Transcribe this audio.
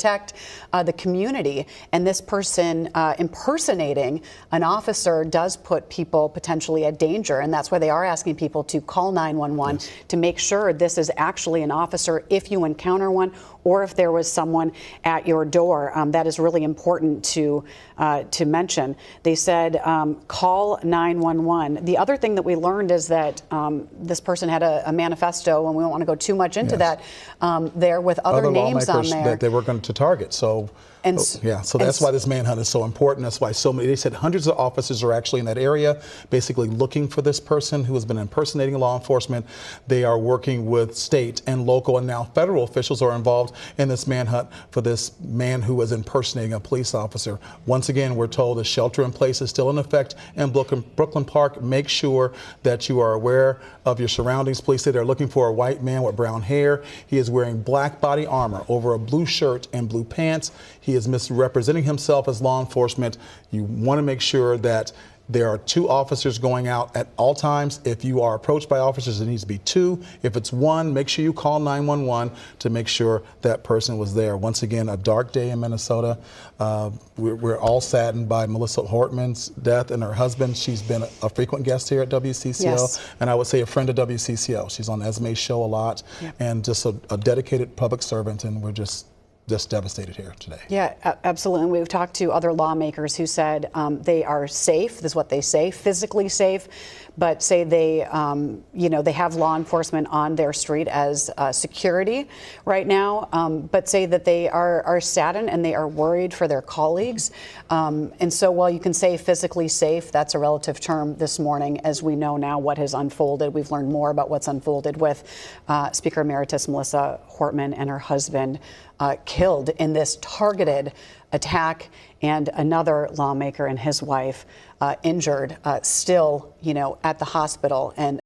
protect the community, and this person impersonating an officer does put people potentially at danger, and that's why they are asking people to call 911 Yes. to make sure this is actually an officer if you encounter one, or if there was someone at your door. That is really important to mention. They said call 911. The other thing that we learned is that this person had a manifesto, and we don't want to go too much into Yes. that, there with other names on lawmakers there. that they were going to target. So so that's why this manhunt is so important. That's why so many, they said hundreds of officers are actually in that area, basically looking for this person who has been impersonating law enforcement. They are working with state and local and now federal officials are involved in this manhunt for this man who was impersonating a police officer. Once again, we're told the shelter in place is still in effect in Brooklyn Park. Make sure that you are aware of your surroundings. Police say they're looking for a white man with brown hair. He is wearing black body armor over a blue shirt and blue pants. He is misrepresenting himself as law enforcement. You want to make sure that there are 2 officers going out at all times. If you are approached by officers, it needs to be 2. If it's 1, make sure you call 911 to make sure that person was there. Once again, a dark day in Minnesota. We're all saddened by Melissa Hortman's death and her husband. She's been a frequent guest here at WCCO, Yes. and I would say a friend of WCCO. She's on Esme's show a lot, and just a dedicated public servant, and we're just devastated here today. Yeah, absolutely. We've talked to other lawmakers who said they are safe. This is what they say, physically safe, but say they, they have law enforcement on their street as security right now, but say that they are saddened and they are worried for their colleagues. And so while you can say physically safe, that's a relative term this morning, as we know now what has unfolded. We've learned more about what's unfolded with Speaker Emeritus Melissa Hortman and her husband killed in this targeted attack, and another lawmaker and his wife injured, still, at the hospital. And